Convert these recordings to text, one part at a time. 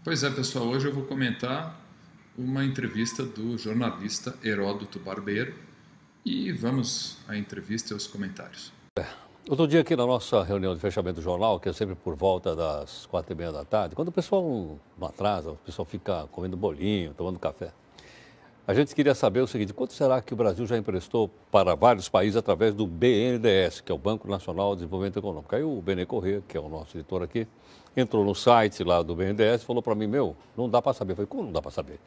Pois é, pessoal, hoje eu vou comentar uma entrevista do jornalista Heródoto Barbeiro e vamos à entrevista e aos comentários. Outro dia aqui na nossa reunião de fechamento do jornal, que é sempre por volta das 4h30 da tarde, quando o pessoal não atrasa, o pessoal fica comendo bolinho, tomando café, a gente queria saber o seguinte: quanto será que o Brasil já emprestou para vários países através do BNDES, que é o Banco Nacional de Desenvolvimento Econômico? Aí o Benê Corrêa, que é o nosso editor aqui, entrou no site lá do BNDES e falou para mim: não dá para saber. Eu falei: como não dá para saber?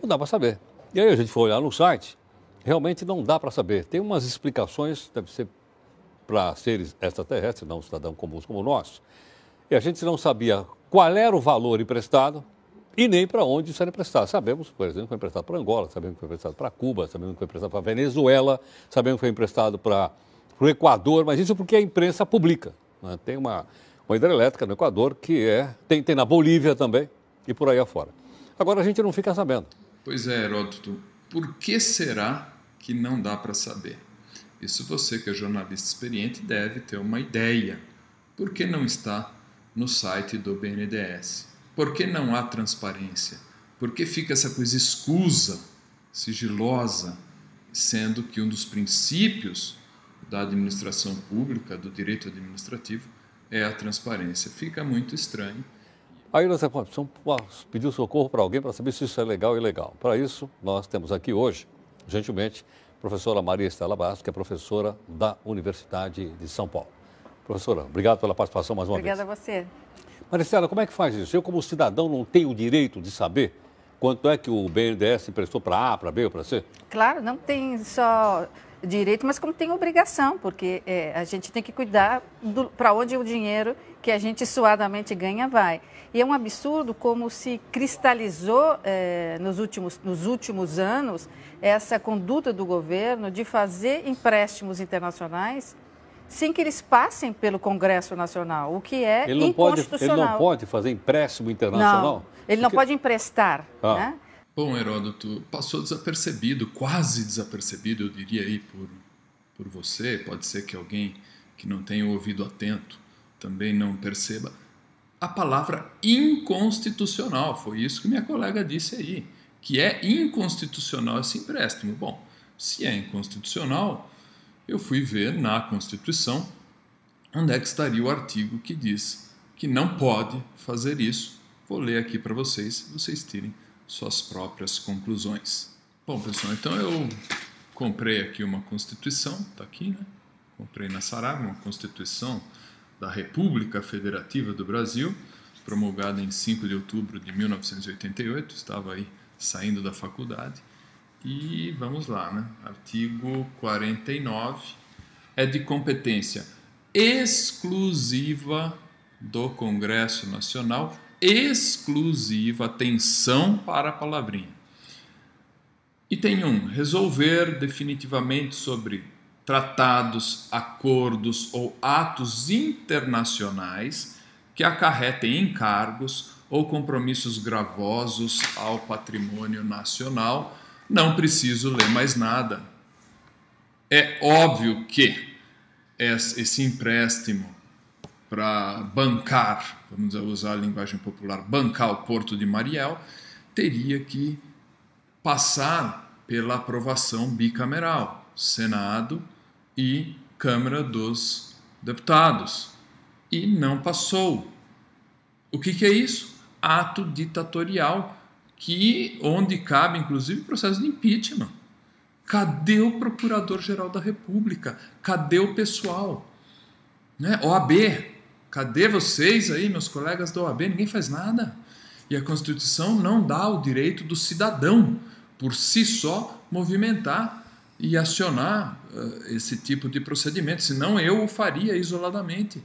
Não dá para saber. E aí a gente foi olhar no site, realmente não dá para saber. Tem umas explicações, deve ser para seres extraterrestres, não cidadãos comuns como nós. E a gente não sabia qual era o valor emprestado e nem para onde isso era emprestado. Sabemos, por exemplo, que foi emprestado para Angola, sabemos que foi emprestado para Cuba, sabemos que foi emprestado para Venezuela, sabemos que foi emprestado para o Equador, mas isso porque a imprensa publica, né? Tem uma hidrelétrica no Equador que tem na Bolívia também e por aí afora. Agora a gente não fica sabendo. Pois é, Heródoto, por que será que não dá para saber? Isso você, que é jornalista experiente, deve ter uma ideia. Por que não está no site do BNDES? Por que não há transparência? Por que fica essa coisa escusa, sigilosa, sendo que um dos princípios da administração pública, do direito administrativo, é a transparência? Fica muito estranho. Aí nós precisamos pedir socorro para alguém para saber se isso é legal ou ilegal. Para isso, nós temos aqui hoje, gentilmente, a professora Maria Estela Bastos, que é professora da Universidade de São Paulo. Professora, obrigado pela participação mais uma vez. Obrigada a você. Maria Estela, como é que faz isso? Eu, como cidadão, não tenho o direito de saber quanto é que o BNDES emprestou para A, para B ou para C? Claro, não tem só direito, mas como tem obrigação, porque a gente tem que cuidar para onde o dinheiro que a gente suadamente ganha vai. E é um absurdo como se cristalizou nos últimos anos essa conduta do governo de fazer empréstimos internacionais sem que eles passem pelo Congresso Nacional, o que é inconstitucional. Ele não pode fazer empréstimo internacional? Não, ele não pode emprestar, né? Bom, Heródoto, passou desapercebido, quase desapercebido, eu diria aí por você. Pode ser que alguém que não tenha o ouvido atento também não perceba. A palavra inconstitucional, foi isso que minha colega disse aí, que é inconstitucional esse empréstimo. Bom, se é inconstitucional, eu fui ver na Constituição onde é que estaria o artigo que diz que não pode fazer isso. Vou ler aqui para vocês tirem suas próprias conclusões. Bom, pessoal, então eu comprei aqui uma Constituição, está aqui, né? Comprei na Saraiva, uma Constituição da República Federativa do Brasil, promulgada em 5 de outubro de 1988, estava aí saindo da faculdade. E vamos lá, né? Artigo 49 é de competência exclusiva do Congresso Nacional, exclusiva, atenção para a palavrinha. E tem resolver definitivamente sobre tratados, acordos ou atos internacionais que acarretem encargos ou compromissos gravosos ao patrimônio nacional. Não preciso ler mais nada. É óbvio que esse empréstimo para bancar, vamos usar a linguagem popular, bancar o Porto de Mariel, teria que passar pela aprovação bicameral, Senado e Câmara dos Deputados. E não passou. O que é isso? Ato ditatorial, onde cabe, inclusive, processo de impeachment. Cadê o Procurador-Geral da República? Cadê o pessoal? Né? OAB, cadê vocês aí, meus colegas da OAB? Ninguém faz nada. E a Constituição não dá o direito do cidadão, por si só, movimentar e acionar esse tipo de procedimento. Senão eu o faria isoladamente.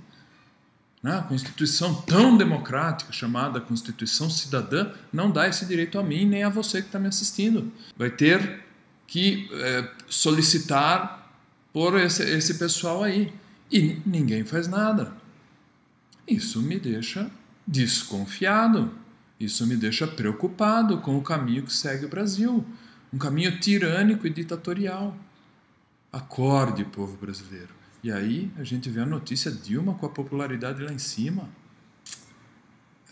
A Constituição tão democrática, chamada Constituição Cidadã, não dá esse direito a mim nem a você que está me assistindo. Vai ter que solicitar por esse pessoal aí. E ninguém faz nada. Isso me deixa desconfiado. Isso me deixa preocupado com o caminho que segue o Brasil. Um caminho tirânico e ditatorial. Acorde, povo brasileiro. E aí a gente vê a notícia Dilma com a popularidade lá em cima.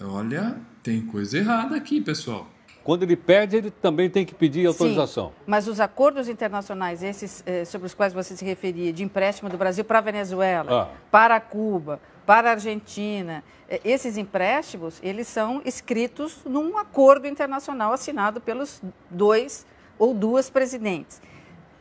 Olha, tem coisa errada aqui, pessoal. Quando ele pede, ele também tem que pedir autorização. Sim, mas os acordos internacionais, esses sobre os quais você se referia, de empréstimo do Brasil para a Venezuela, para Cuba, para a Argentina, esses empréstimos, eles são escritos num acordo internacional assinado pelos 2 ou 2 presidentes.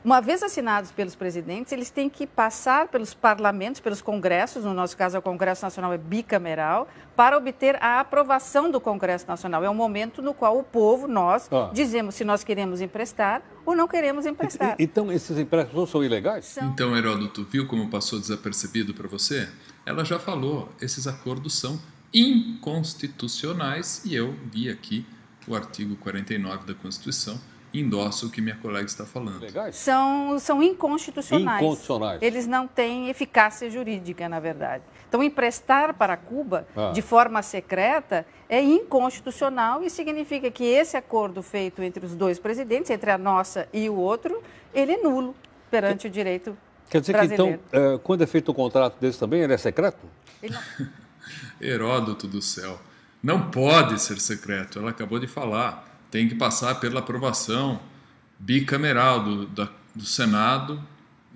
Uma vez assinados pelos presidentes, eles têm que passar pelos parlamentos, pelos congressos, no nosso caso o Congresso Nacional é bicameral, para obter a aprovação do Congresso Nacional. É um momento no qual o povo, nós, dizemos se nós queremos emprestar ou não queremos emprestar. Então esses empréstimos são ilegais? Então, Heródoto, viu como passou desapercebido para você? Ela já falou, esses acordos são inconstitucionais e eu vi aqui o artigo 49 da Constituição, endosso o que minha colega está falando. Legais? São inconstitucionais. Inconstitucionais. Eles não têm eficácia jurídica, na verdade. Então, emprestar para Cuba de forma secreta é inconstitucional e significa que esse acordo feito entre os 2 presidentes, entre a nossa e o outro, ele é nulo perante o direito Quer dizer brasileiro. que, então, quando é feito um contrato desse também, ele é secreto? Ele não... Heródoto do céu, não pode ser secreto, ela acabou de falar. Tem que passar pela aprovação bicameral do Senado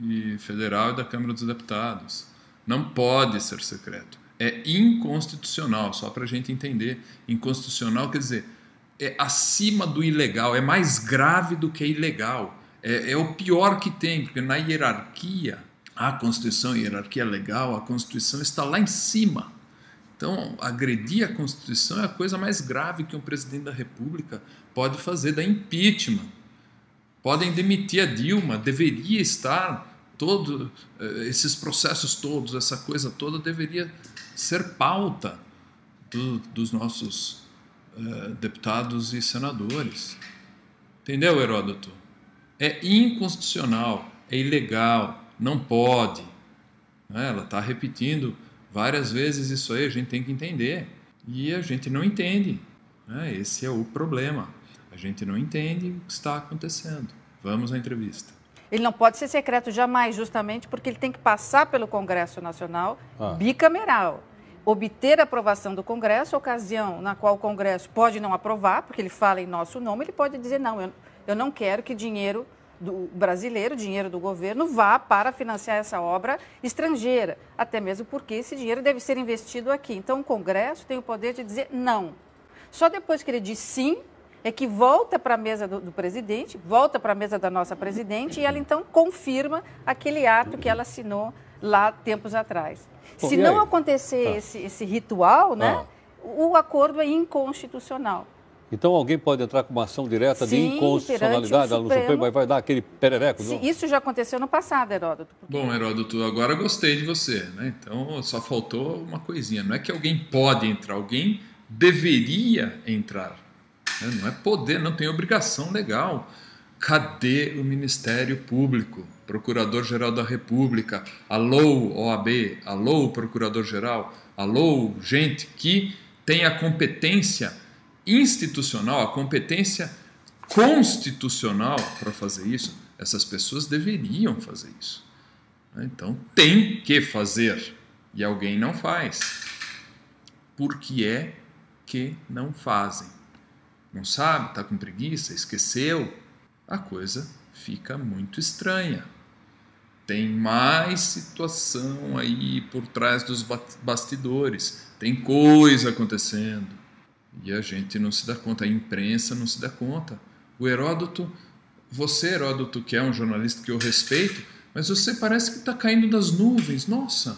e Federal e da Câmara dos Deputados. Não pode ser secreto. É inconstitucional, só para a gente entender. Inconstitucional quer dizer, é acima do ilegal, é mais grave do que ilegal. É o pior que tem, porque na hierarquia, a Constituição, a hierarquia legal, a Constituição está lá em cima. Então, agredir a Constituição é a coisa mais grave que um presidente da República pode fazer, da impeachment. Podem demitir a Dilma, deveria estar, esses processos todos, essa coisa toda deveria ser pauta dos nossos deputados e senadores. Entendeu, Heródoto? É inconstitucional, é ilegal, não pode. Ela está repetindo várias vezes isso aí, a gente tem que entender. E a gente não entende. Esse é o problema. A gente não entende o que está acontecendo. Vamos à entrevista. Ele não pode ser secreto jamais, justamente porque ele tem que passar pelo Congresso Nacional bicameral. Obter a aprovação do Congresso, ocasião na qual o Congresso pode não aprovar, porque ele fala em nosso nome, ele pode dizer, não, eu não quero que dinheiro do brasileiro, dinheiro do governo, vá para financiar essa obra estrangeira, até mesmo porque esse dinheiro deve ser investido aqui. Então, o Congresso tem o poder de dizer não. Só depois que ele diz sim, é que volta para a mesa do presidente, volta para a mesa da nossa presidente e ela, então, confirma aquele ato que ela assinou lá tempos atrás. Se não acontecer esse ritual, né, o acordo é inconstitucional. Então alguém pode entrar com uma ação direta de inconstitucionalidade no Supremo e vai dar aquele perereco? Sim, isso já aconteceu no passado, Heródoto. Bom, Heródoto, agora gostei de você, né? Então só faltou uma coisinha. Não é que alguém pode entrar, alguém deveria entrar. Não é poder, não tem obrigação legal. Cadê o Ministério Público? Procurador-Geral da República? Alô, OAB? Alô, Procurador-Geral? Alô, gente que tem a competência institucional, a competência constitucional para fazer isso. Essas pessoas deveriam fazer isso. Então, tem que fazer. E alguém não faz. Por que é que não fazem? Não sabe? Está com preguiça? Esqueceu? A coisa fica muito estranha. Tem mais situação aí por trás dos bastidores. Tem coisa acontecendo. E a gente não se dá conta, a imprensa não se dá conta. O Heródoto, você, Heródoto, que é um jornalista que eu respeito, mas você parece que está caindo das nuvens. Nossa,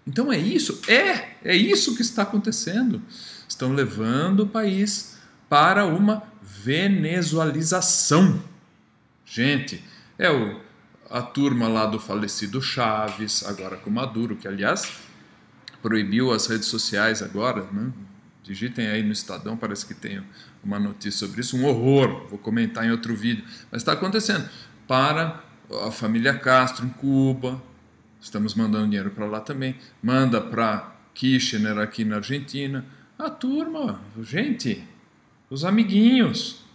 então é isso? É isso que está acontecendo. Estão levando o país para uma venezualização. Gente, a turma lá do falecido Chaves, agora com Maduro, que aliás proibiu as redes sociais agora, né? Digitem aí no Estadão, parece que tem uma notícia sobre isso, um horror, vou comentar em outro vídeo, mas está acontecendo. Para a família Castro em Cuba, estamos mandando dinheiro para lá também, manda para Kirchner aqui na Argentina, a turma, gente, os amiguinhos,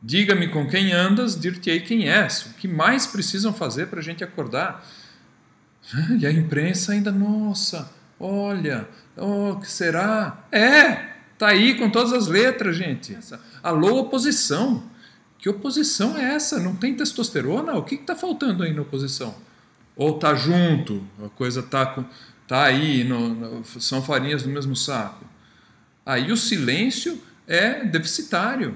diga-me com quem andas, dir-te-ei quem és, o que mais precisam fazer para a gente acordar? E a imprensa ainda, nossa, olha, o que será? Está aí com todas as letras, gente. Alô, oposição. Que oposição é essa? Não tem testosterona? O que está faltando aí na oposição? Ou está junto? A coisa está aí, são farinhas do mesmo saco. Aí o silêncio é deficitário.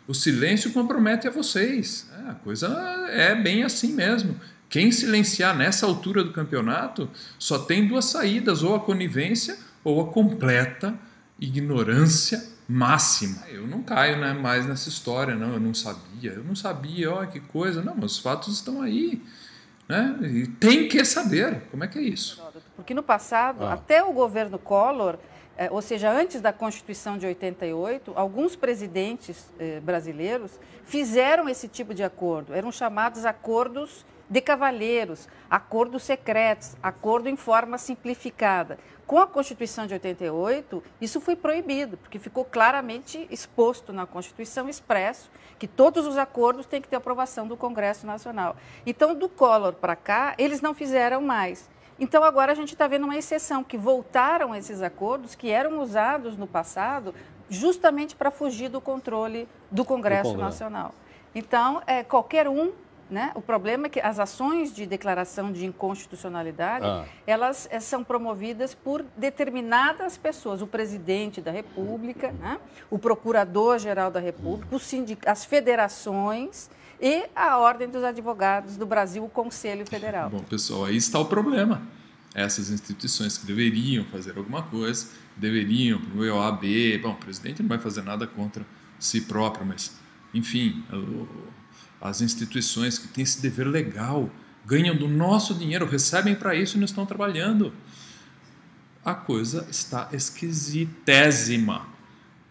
O silêncio compromete a vocês. A coisa é bem assim mesmo. Quem silenciar nessa altura do campeonato só tem duas saídas, ou a conivência ou a completa ignorância máxima. Eu não caio, né, mais nessa história, não, eu não sabia, olha que coisa. Não, mas os fatos estão aí, né? E tem que saber, como é que é isso? Porque no passado, até o governo Collor, ou seja, antes da Constituição de 88, alguns presidentes brasileiros fizeram esse tipo de acordo. Eram chamados acordos de cavalheiros, acordos secretos, acordo em forma simplificada. Com a Constituição de 88, isso foi proibido, porque ficou claramente exposto na Constituição, expresso, que todos os acordos têm que ter aprovação do Congresso Nacional. Então, do Collor para cá, eles não fizeram mais. Então, agora a gente está vendo uma exceção, que voltaram esses acordos que eram usados no passado justamente para fugir do controle do Congresso Nacional. Então, qualquer um, né? O problema é que as ações de declaração de inconstitucionalidade, elas são promovidas por determinadas pessoas, o presidente da República, né? O procurador-geral da República, as federações e a Ordem dos Advogados do Brasil, o Conselho Federal. Bom, pessoal, aí está o problema. Essas instituições que deveriam fazer alguma coisa, deveriam, para o OAB, bom, o presidente não vai fazer nada contra si próprio, mas, enfim, as instituições que têm esse dever legal, ganham do nosso dinheiro, recebem para isso e não estão trabalhando. A coisa está esquisitésima.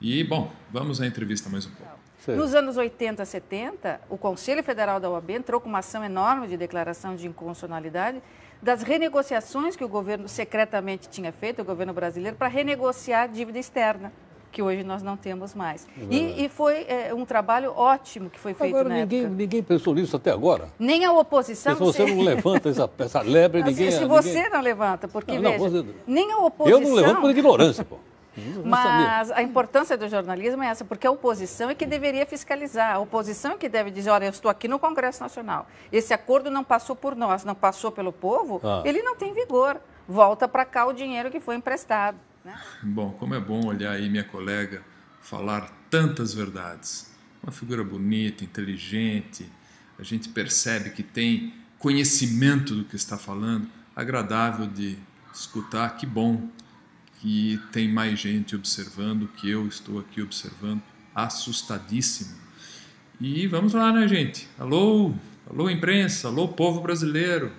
E, bom, vamos à entrevista mais um pouco. Nos anos 80, 70, o Conselho Federal da OAB entrou com uma ação enorme de declaração de inconstitucionalidade das renegociações que o governo secretamente tinha feito, o governo brasileiro, para renegociar a dívida externa, que hoje nós não temos mais. E foi um trabalho ótimo que foi feito na época. Ninguém pensou nisso até agora. Nem a oposição... Se você não levanta essa lebre, ninguém... Se você não levanta, porque, veja, nem a oposição... Eu não levanto por ignorância, pô. Mas a importância do jornalismo é essa, porque a oposição é que deveria fiscalizar. A oposição é que deve dizer, olha, eu estou aqui no Congresso Nacional. Esse acordo não passou por nós, não passou pelo povo, ele não tem vigor. Volta para cá o dinheiro que foi emprestado. Né? Bom, como é bom olhar aí minha colega falar tantas verdades. Uma figura bonita, inteligente, a gente percebe que tem conhecimento do que está falando, agradável de escutar, que bom que tem mais gente observando, que eu estou aqui observando, assustadíssimo. E vamos lá, né, gente? Alô, alô imprensa, alô povo brasileiro,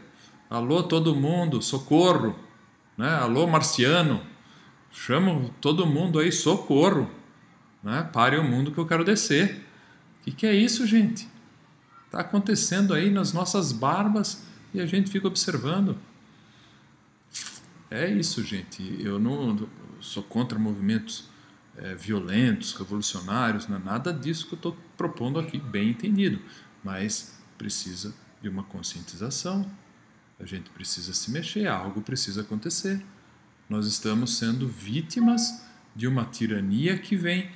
alô todo mundo, socorro, né? Alô marciano, chamo todo mundo aí, socorro, né? Pare o mundo que eu quero descer. O que é isso, gente? Está acontecendo aí nas nossas barbas e a gente fica observando. É isso, gente. Eu não sou contra movimentos violentos, revolucionários, não é nada disso que eu estou propondo aqui, bem entendido. Mas precisa de uma conscientização, a gente precisa se mexer, algo precisa acontecer. Nós estamos sendo vítimas de uma tirania que vem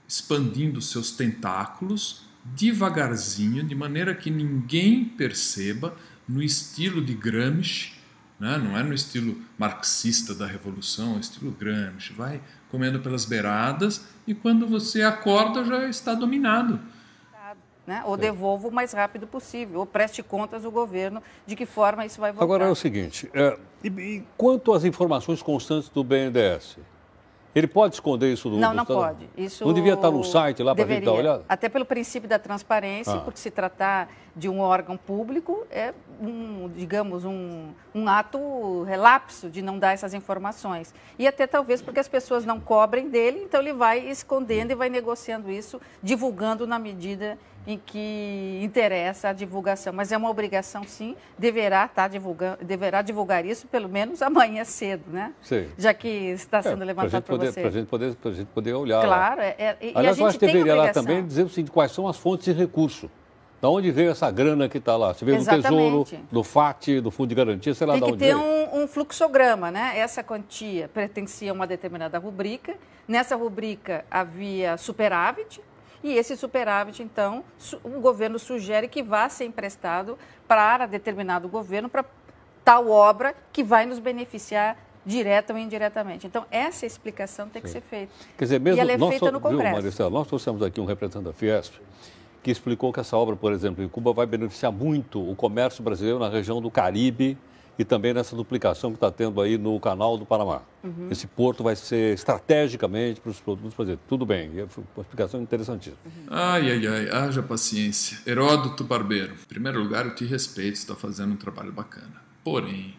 expandindo seus tentáculos devagarzinho, de maneira que ninguém perceba, no estilo de Gramsci, né? Não é no estilo marxista da revolução, é o estilo Gramsci, vai comendo pelas beiradas e quando você acorda já está dominado. Né? Ou devolva o mais rápido possível, ou preste contas ao governo de que forma isso vai voltar. Agora é o seguinte, e quanto às informações constantes do BNDES? Ele pode esconder isso do... Não pode. Isso não devia estar no site lá para a gente dar uma olhada? Até pelo princípio da transparência, porque se tratar de um órgão público, é digamos, um ato relapso de não dar essas informações. E até talvez porque as pessoas não cobrem dele, então ele vai escondendo e vai negociando isso, divulgando na medida em que interessa a divulgação. Mas é uma obrigação, sim, deverá divulgar isso pelo menos amanhã cedo, né? Sim. Já que está sendo levantado para você. Para a gente poder olhar. Claro. Aliás, eu acho que deveria lá também dizer o seguinte, quais são as fontes de recurso. Da onde veio essa grana que está lá? Você veio do Tesouro, do FAT, do Fundo de Garantia, sei lá de onde veio. Tem que ter um fluxograma, né? Essa quantia pertencia a uma determinada rubrica. Nessa rubrica havia superávit. E esse superávit, então, o governo sugere que vá ser emprestado para determinado governo, para tal obra que vai nos beneficiar direta ou indiretamente. Então, essa explicação tem que ser feita. Quer dizer, mesmo e ela é feita no Congresso. Viu, Maricela, nós trouxemos aqui um representante da Fiesp que explicou que essa obra, por exemplo, em Cuba vai beneficiar muito o comércio brasileiro na região do Caribe e também nessa duplicação que está tendo aí no Canal do Panamá. Esse porto vai ser estrategicamente para os produtos brasileiros. Tudo bem, é uma explicação interessantíssima. Haja paciência. Heródoto Barbeiro, em primeiro lugar, eu te respeito, você está fazendo um trabalho bacana. Porém,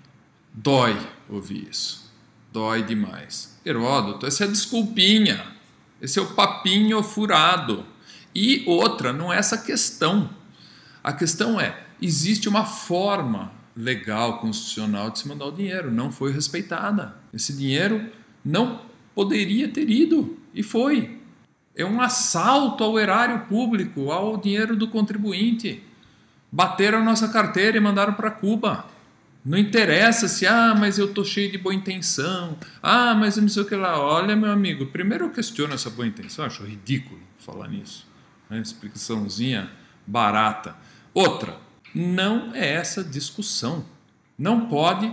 dói ouvir isso. Dói demais. Heródoto, essa é a desculpinha. Esse é o papinho furado. E outra, não é essa questão. A questão é, existe uma forma legal, constitucional de se mandar o dinheiro. Não foi respeitada. Esse dinheiro não poderia ter ido. E foi. É um assalto ao erário público, ao dinheiro do contribuinte. Bateram a nossa carteira e mandaram para Cuba. Não interessa se, mas eu estou cheio de boa intenção, mas eu não sei o que lá. Olha, meu amigo, primeiro eu questiono essa boa intenção, acho ridículo falar nisso. Explicaçãozinha barata. Outra, não é essa discussão. Não pode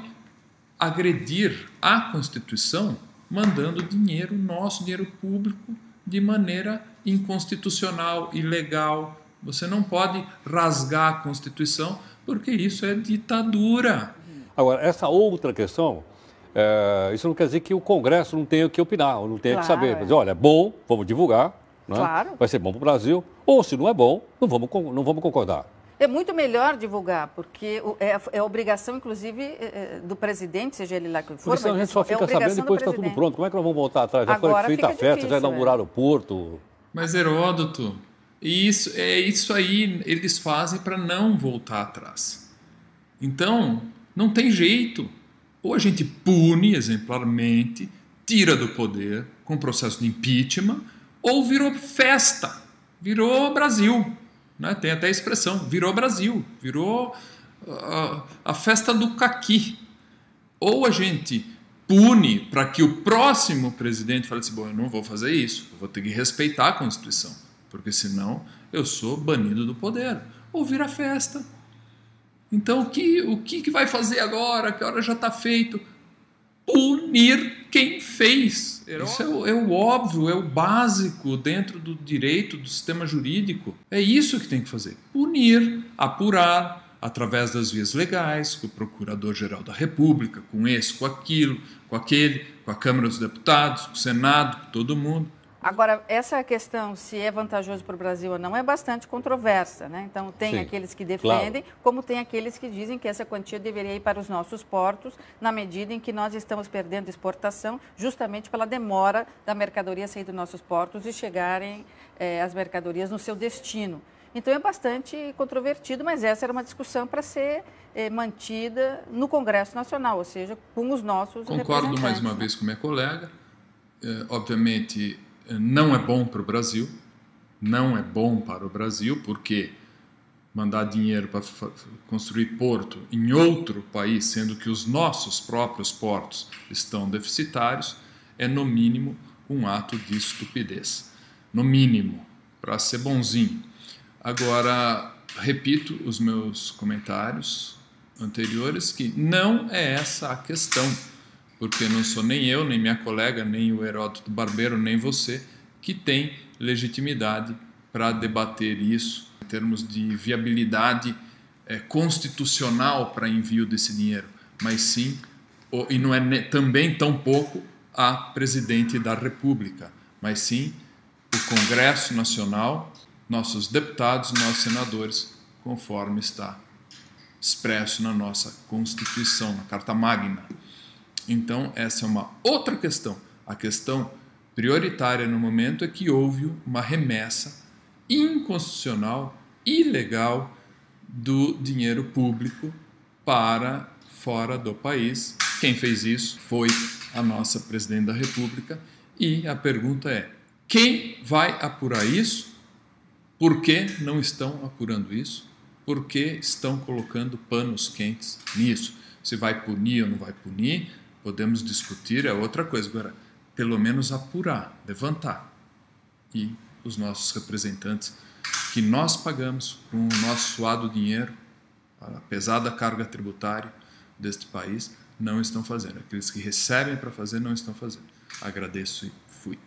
agredir a Constituição mandando dinheiro nosso, dinheiro público, de maneira inconstitucional, ilegal. Você não pode rasgar a Constituição, porque isso é ditadura. Agora, essa outra questão, isso não quer dizer que o Congresso não tenha que opinar, ou não tenha que saber. Dizer, olha, é bom, vamos divulgar, né? Vai ser bom para o Brasil, ou se não é bom, não vamos concordar. É muito melhor divulgar, porque é obrigação, inclusive, do presidente, seja ele lá que for. Porque senão a gente só fica sabendo depois que está tudo pronto. Como é que nós vamos voltar atrás? Já foi feita a festa, já inauguraram o porto. Mas, Heródoto, isso aí eles fazem para não voltar atrás. Então, não tem jeito. Ou a gente pune exemplarmente, tira do poder com processo de impeachment, ou virou festa, virou Brasil. Né? Tem até a expressão, virou Brasil, virou a festa do caqui. Ou a gente pune para que o próximo presidente fale assim, bom, eu não vou fazer isso, eu vou ter que respeitar a Constituição, porque senão eu sou banido do poder. Ou vira festa. Então, o que vai fazer agora? Que a hora já está feito? Punir quem fez. Isso é o óbvio, é o básico dentro do direito, do sistema jurídico. É isso que tem que fazer. Punir, apurar, através das vias legais, com o Procurador-Geral da República, com esse, com aquilo, com aquele, com a Câmara dos Deputados, com o Senado, com todo mundo. Agora, essa questão, se é vantajoso para o Brasil ou não, é bastante controversa, né? Então, tem aqueles que defendem, como tem aqueles que dizem que essa quantia deveria ir para os nossos portos, na medida em que nós estamos perdendo exportação, justamente pela demora da mercadoria sair dos nossos portos e chegarem as mercadorias no seu destino. Então, é bastante controvertido, mas essa era uma discussão para ser mantida no Congresso Nacional, ou seja, com os nossos representantes. Concordo mais uma vez com minha colega. Obviamente, não é bom para o Brasil, não é bom para o Brasil, porque mandar dinheiro para construir porto em outro país, sendo que os nossos próprios portos estão deficitários, é no mínimo um ato de estupidez. No mínimo, para ser bonzinho. Agora, repito os meus comentários anteriores, que não é essa a questão. Porque não sou nem eu, nem minha colega, nem o Heródoto Barbeiro, nem você, que tem legitimidade para debater isso em termos de viabilidade constitucional para envio desse dinheiro, mas sim, e não é também tão pouco a presidente da República, mas sim o Congresso Nacional, nossos deputados, nossos senadores, conforme está expresso na nossa Constituição, na Carta Magna. Então, essa é uma outra questão. A questão prioritária no momento é que houve uma remessa inconstitucional, ilegal, do dinheiro público para fora do país. Quem fez isso foi a nossa presidente da República. E a pergunta é, quem vai apurar isso? Por que não estão apurando isso? Por que estão colocando panos quentes nisso? Se vai punir ou não vai punir, podemos discutir, é outra coisa. Agora, pelo menos apurar, levantar. E os nossos representantes que nós pagamos com o nosso suado dinheiro, a pesada carga tributária deste país, não estão fazendo. Aqueles que recebem para fazer não estão fazendo. Agradeço e fui.